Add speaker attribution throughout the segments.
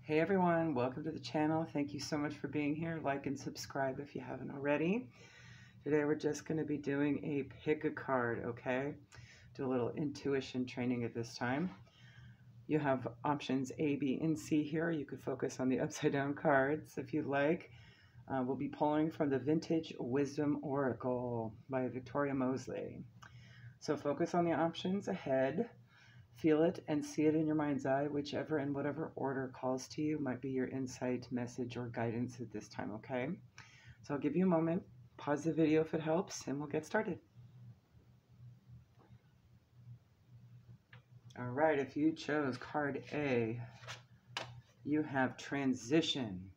Speaker 1: Hey everyone, welcome to the channel. Thank you so much for being here. Like and subscribe if you haven't already. Today we're just going to be doing a pick a card, okay? Do a little intuition training at this time. You have options A, B, and C here. You could focus on the upside down cards if you'd like. We'll be pulling from the Vintage Wisdom Oracle by Victoria Mosley. So focus on the options ahead. Feel it and see it in your mind's eye, whichever and whatever order calls to you might be your insight, message, or guidance at this time, okay? So I'll give you a moment, pause the video if it helps, and we'll get started. All right, if you chose card A, you have transition.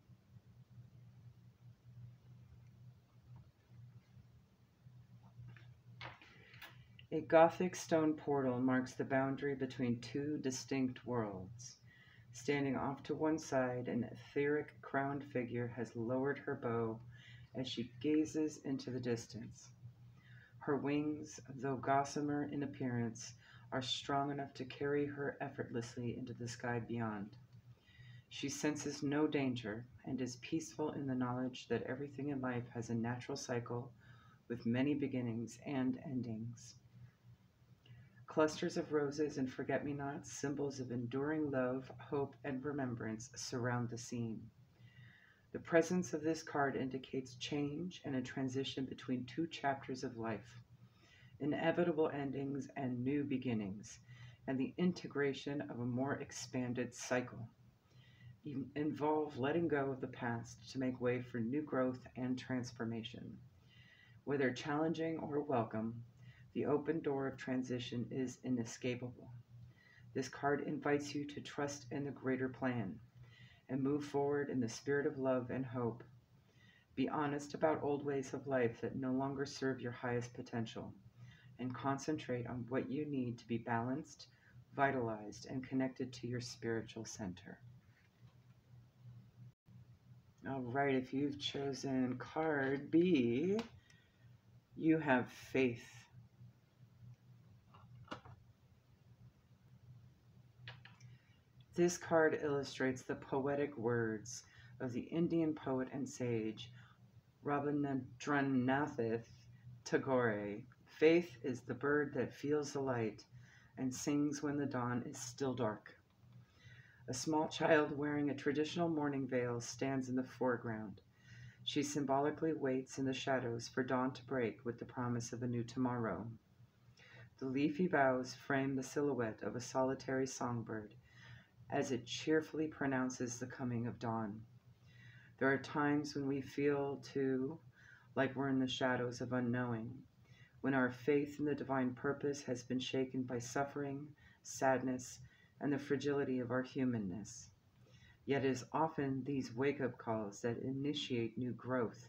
Speaker 1: A Gothic stone portal marks the boundary between two distinct worlds. Standing off to one side, an etheric crowned figure has lowered her bow as she gazes into the distance. Her wings, though gossamer in appearance, are strong enough to carry her effortlessly into the sky beyond. She senses no danger and is peaceful in the knowledge that everything in life has a natural cycle with many beginnings and endings. Clusters of roses and forget-me-nots, symbols of enduring love, hope, and remembrance, surround the scene. The presence of this card indicates change and a transition between two chapters of life, inevitable endings and new beginnings, and the integration of a more expanded cycle. Involve letting go of the past to make way for new growth and transformation. Whether challenging or welcome, the open door of transition is inescapable. This card invites you to trust in the greater plan and move forward in the spirit of love and hope. Be honest about old ways of life that no longer serve your highest potential, and concentrate on what you need to be balanced, vitalized, and connected to your spiritual center. All right, if you've chosen card B, you have faith. This card illustrates the poetic words of the Indian poet and sage Rabindranath Tagore. Faith is the bird that feels the light and sings when the dawn is still dark. A small child wearing a traditional mourning veil stands in the foreground. She symbolically waits in the shadows for dawn to break with the promise of a new tomorrow. The leafy boughs frame the silhouette of a solitary songbird as it cheerfully pronounces the coming of dawn. There are times when we feel, too, like we're in the shadows of unknowing, when our faith in the divine purpose has been shaken by suffering, sadness, and the fragility of our humanness. Yet it is often these wake-up calls that initiate new growth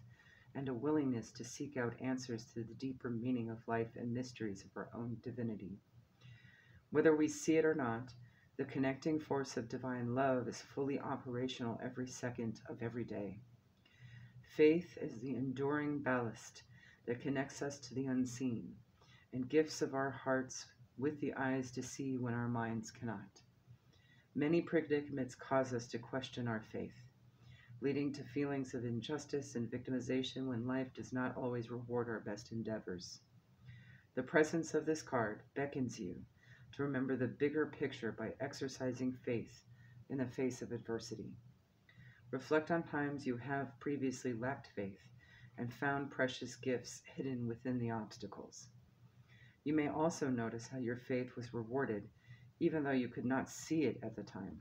Speaker 1: and a willingness to seek out answers to the deeper meaning of life and mysteries of our own divinity. Whether we see it or not, the connecting force of divine love is fully operational every second of every day. Faith is the enduring ballast that connects us to the unseen and gifts of our hearts with the eyes to see when our minds cannot. Many predicaments cause us to question our faith, leading to feelings of injustice and victimization when life does not always reward our best endeavors. The presence of this card beckons you to remember the bigger picture by exercising faith in the face of adversity. Reflect on times you have previously lacked faith and found precious gifts hidden within the obstacles. You may also notice how your faith was rewarded even though you could not see it at the time.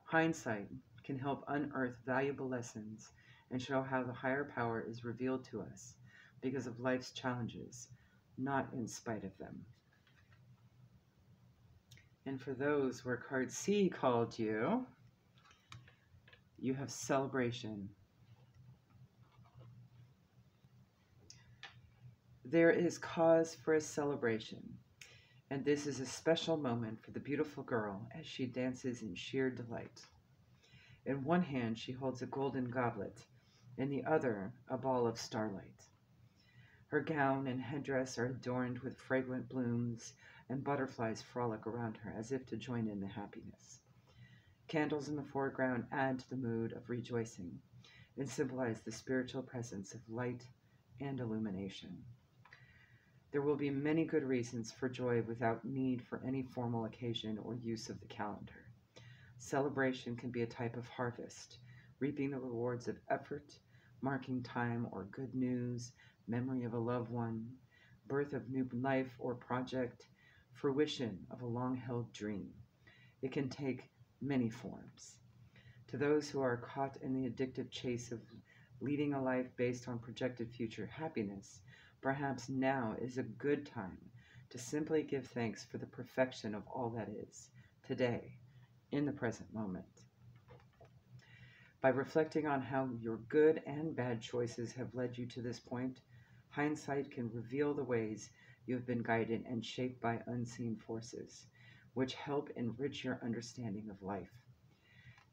Speaker 1: Hindsight can help unearth valuable lessons and show how the higher power is revealed to us because of life's challenges, not in spite of them. And for those where card C called you, you have celebration. There is cause for a celebration, and this is a special moment for the beautiful girl as she dances in sheer delight. In one hand, she holds a golden goblet, in the other, a ball of starlight. Her gown and headdress are adorned with fragrant blooms, and butterflies frolic around her as if to join in the happiness. Candles in the foreground add to the mood of rejoicing and symbolize the spiritual presence of light and illumination. There will be many good reasons for joy without need for any formal occasion or use of the calendar. Celebration can be a type of harvest, reaping the rewards of effort, marking time or good news, memory of a loved one, birth of new life or project, fruition of a long-held dream. It can take many forms. To those who are caught in the addictive chase of leading a life based on projected future happiness, perhaps now is a good time to simply give thanks for the perfection of all that is, today, in the present moment. By reflecting on how your good and bad choices have led you to this point, hindsight can reveal the ways you have been guided and shaped by unseen forces, which help enrich your understanding of life.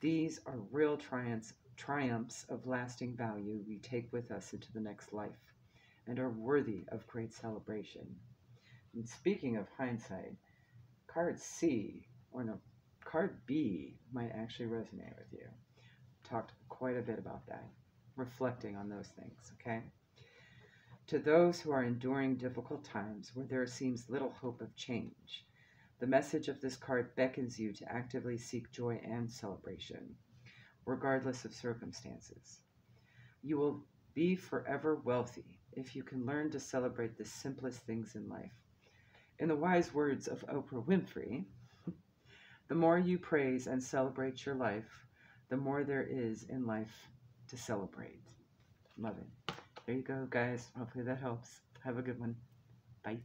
Speaker 1: These are real triumphs of lasting value we take with us into the next life and are worthy of great celebration. And speaking of hindsight, card B might actually resonate with you. Talked quite a bit about that, reflecting on those things, okay? To those who are enduring difficult times where there seems little hope of change, the message of this card beckons you to actively seek joy and celebration, regardless of circumstances. You will be forever wealthy if you can learn to celebrate the simplest things in life. In the wise words of Oprah Winfrey, the more you praise and celebrate your life, the more there is in life to celebrate. Love it. There you go, guys. Hopefully that helps. Have a good one. Bye.